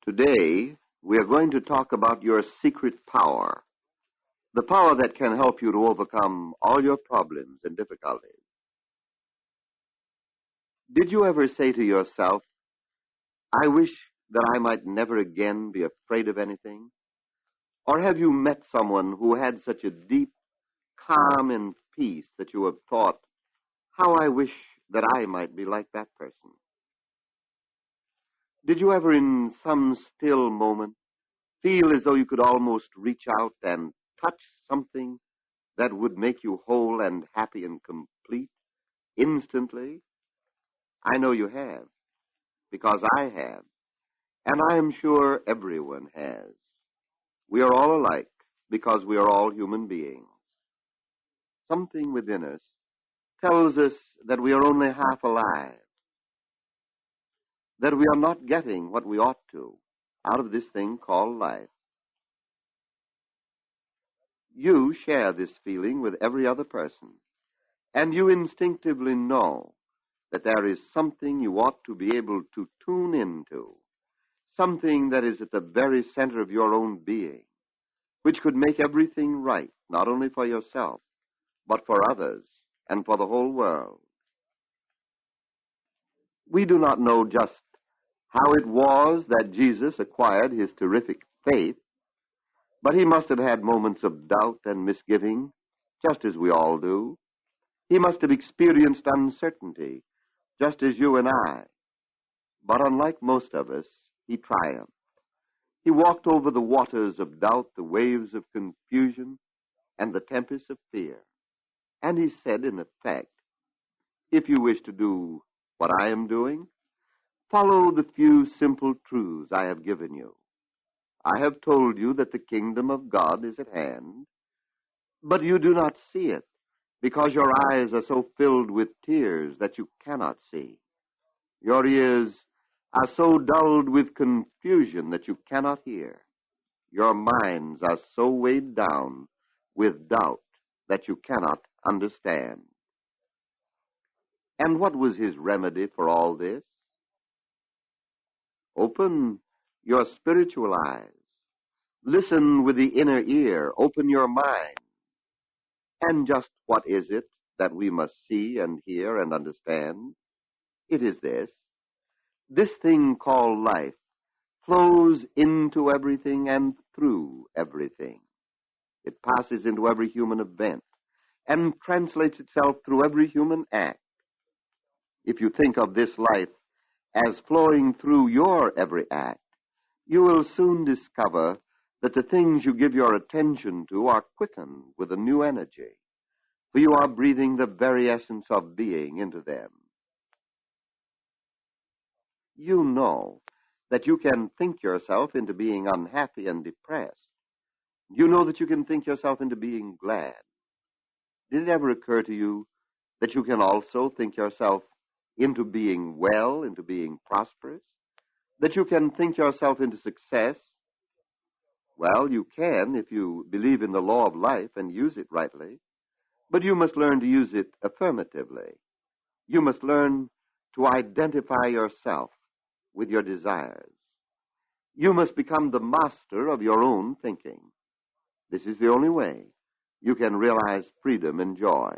Today, we are going to talk about your secret power, the power that can help you to overcome all your problems and difficulties. Did you ever say to yourself, I wish that I might never again be afraid of anything? Or have you met someone who had such a deep calm and peace that you have thought, how I wish that I might be like that person? Did you ever in some still moment feel as though you could almost reach out and touch something that would make you whole and happy and complete instantly? I know you have, because I have, and I am sure everyone has. We are all alike because we are all human beings. Something within us tells us that we are only half alive, that we are not getting what we ought to out of this thing called life. You share this feeling with every other person, and you instinctively know that there is something you ought to be able to tune into, something that is at the very center of your own being, which could make everything right, not only for yourself, but for others and for the whole world. We do not know just how it was that Jesus acquired his terrific faith, but he must have had moments of doubt and misgiving, just as we all do. He must have experienced uncertainty, just as you and I. But unlike most of us, he triumphed. He walked over the waters of doubt, the waves of confusion, and the tempests of fear. And he said, in effect, if you wish to do what I am doing, follow the few simple truths I have given you. I have told you that the kingdom of God is at hand, but you do not see it, because your eyes are so filled with tears that you cannot see. Your ears are so dulled with confusion that you cannot hear. Your minds are so weighed down with doubt that you cannot understand. And what was his remedy for all this? Open your spiritual eyes. Listen with the inner ear. Open your mind. And just what is it that we must see and hear and understand? It is this. This thing called life flows into everything and through everything. It passes into every human event and translates itself through every human act. If you think of this life as flowing through your every act, you will soon discover that the things you give your attention to are quickened with a new energy, for you are breathing the very essence of being into them. You know that you can think yourself into being unhappy and depressed. You know that you can think yourself into being glad. Did it ever occur to you that you can also think yourself into being well, into being prosperous? That you can think yourself into success? Well, you can if you believe in the law of life and use it rightly, but you must learn to use it affirmatively. You must learn to identify yourself with your desires. You must become the master of your own thinking. This is the only way you can realize freedom and joy.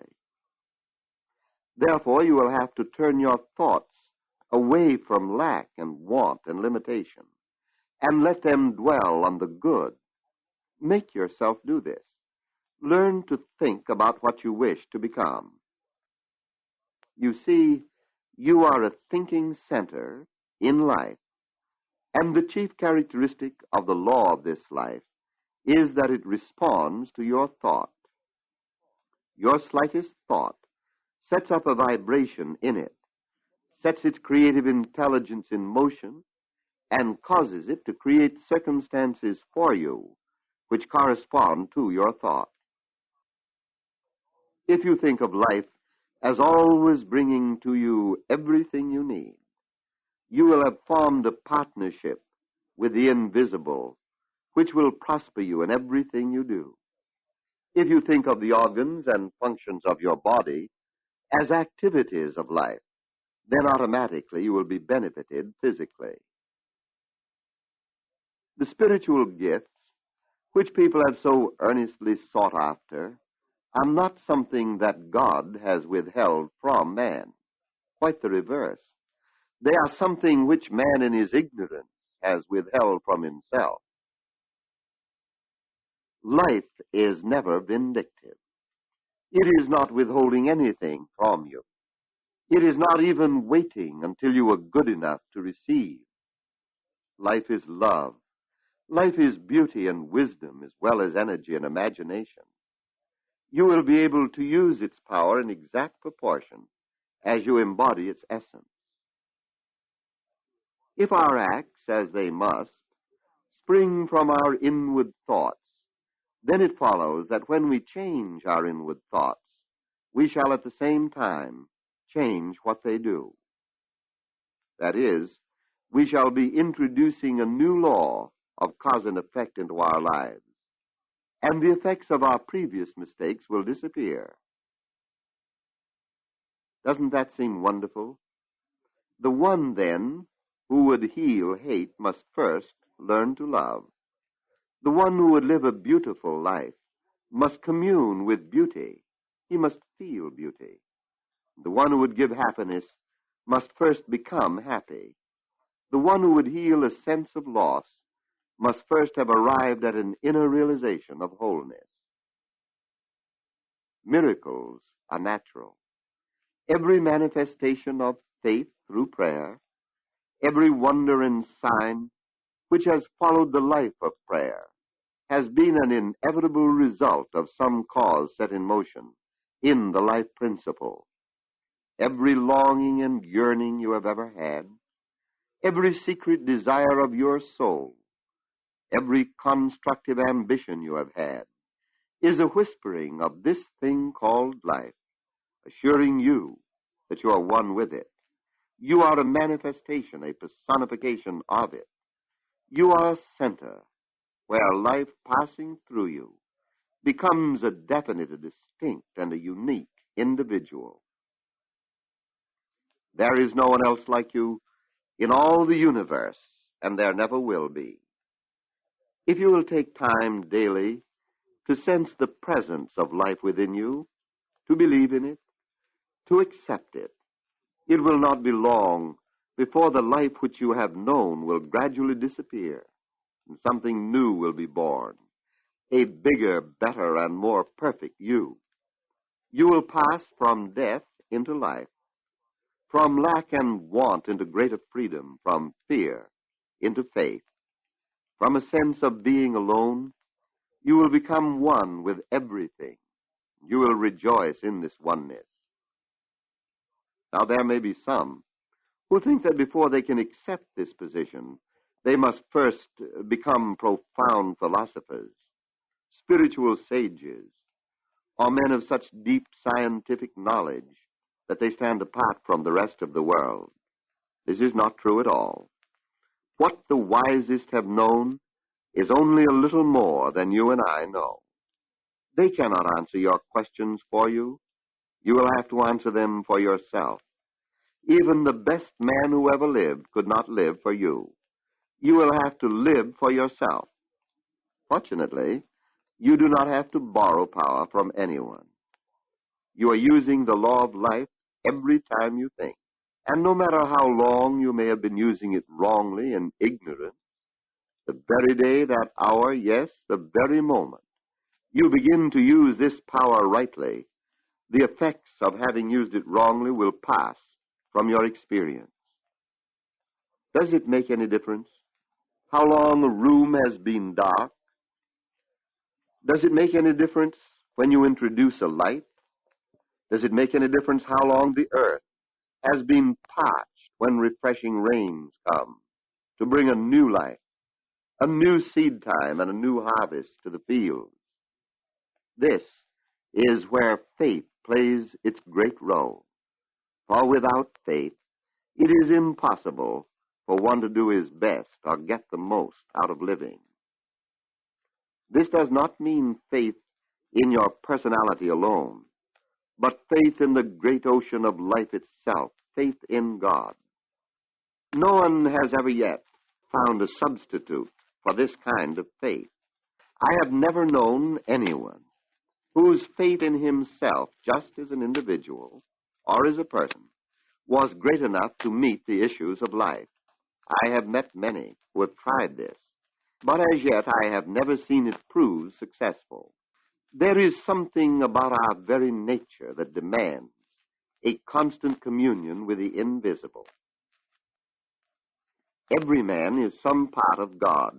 Therefore, you will have to turn your thoughts away from lack and want and limitation, and let them dwell on the good. Make yourself do this. Learn to think about what you wish to become. You see, you are a thinking center in life, and the chief characteristic of the law of this life is that it responds to your thought. Your slightest thought sets up a vibration in it, sets its creative intelligence in motion, and causes it to create circumstances for you which correspond to your thought. If you think of life as always bringing to you everything you need, you will have formed a partnership with the invisible, which will prosper you in everything you do. If you think of the organs and functions of your body as activities of life, then automatically you will be benefited physically. The spiritual gifts, which people have so earnestly sought after, are not something that God has withheld from man. Quite the reverse. They are something which man in his ignorance has withheld from himself. Life is never vindictive. It is not withholding anything from you. It is not even waiting until you are good enough to receive. Life is love. Life is beauty and wisdom as well as energy and imagination. You will be able to use its power in exact proportion as you embody its essence. If our acts, as they must, spring from our inward thoughts, then it follows that when we change our inward thoughts, we shall at the same time change what they do. That is, we shall be introducing a new law of cause and effect into our lives, and the effects of our previous mistakes will disappear. Doesn't that seem wonderful? The one, then, who would heal hate must first learn to love. The one who would live a beautiful life must commune with beauty. He must feel beauty. The one who would give happiness must first become happy. The one who would heal a sense of loss must first have arrived at an inner realization of wholeness. Miracles are natural. Every manifestation of faith through prayer, every wonder and sign which has followed the life of prayer, has been an inevitable result of some cause set in motion in the life principle. Every longing and yearning you have ever had, every secret desire of your soul, every constructive ambition you have had, is a whispering of this thing called life, assuring you that you are one with it. You are a manifestation, a personification of it. You are a center where life passing through you becomes a definite, a distinct, and a unique individual. There is no one else like you in all the universe, and there never will be. If you will take time daily to sense the presence of life within you, to believe in it, to accept it, it will not be long before the life which you have known will gradually disappear, and something new will be born, a bigger, better, and more perfect you. You will pass from death into life, from lack and want into greater freedom, from fear into faith. From a sense of being alone, you will become one with everything. You will rejoice in this oneness. Now, there may be some who think that before they can accept this position, they must first become profound philosophers, spiritual sages, or men of such deep scientific knowledge that they stand apart from the rest of the world. This is not true at all. What the wisest have known is only a little more than you and I know. They cannot answer your questions for you. You will have to answer them for yourself. Even the best man who ever lived could not live for you. You will have to live for yourself. Fortunately, you do not have to borrow power from anyone. You are using the law of life every time you think. And no matter how long you may have been using it wrongly and ignorant, the very day, that hour, yes, the very moment, you begin to use this power rightly, the effects of having used it wrongly will pass from your experience. Does it make any difference how long a room has been dark? Does it make any difference when you introduce a light? Does it make any difference how long the earth has been parched when refreshing rains come to bring a new life, a new seed time, and a new harvest to the fields? This is where faith plays its great role. For without faith, it is impossible for one to do his best or get the most out of living. This does not mean faith in your personality alone, but faith in the great ocean of life itself, faith in God. No one has ever yet found a substitute for this kind of faith. I have never known anyone whose faith in himself, just as an individual or as a person, was great enough to meet the issues of life. I have met many who have tried this, but as yet I have never seen it prove successful. There is something about our very nature that demands a constant communion with the invisible. Every man is some part of God,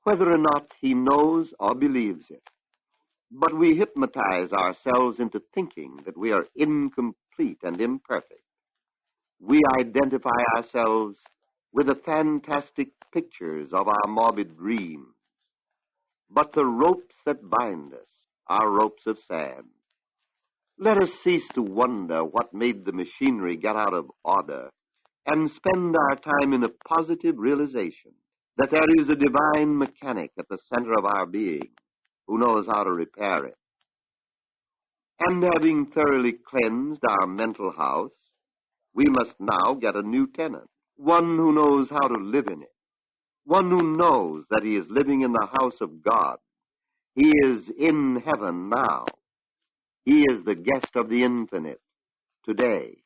whether or not he knows or believes it. But we hypnotize ourselves into thinking that we are incomplete and imperfect. We identify ourselves with the fantastic pictures of our morbid dreams. But the ropes that bind us are ropes of sand. Let us cease to wonder what made the machinery get out of order and spend our time in a positive realization that there is a divine mechanic at the center of our being who knows how to repair it. And having thoroughly cleansed our mental house, we must now get a new tenant, one who knows how to live in it, one who knows that he is living in the house of God. He is in heaven now. He is the guest of the infinite today.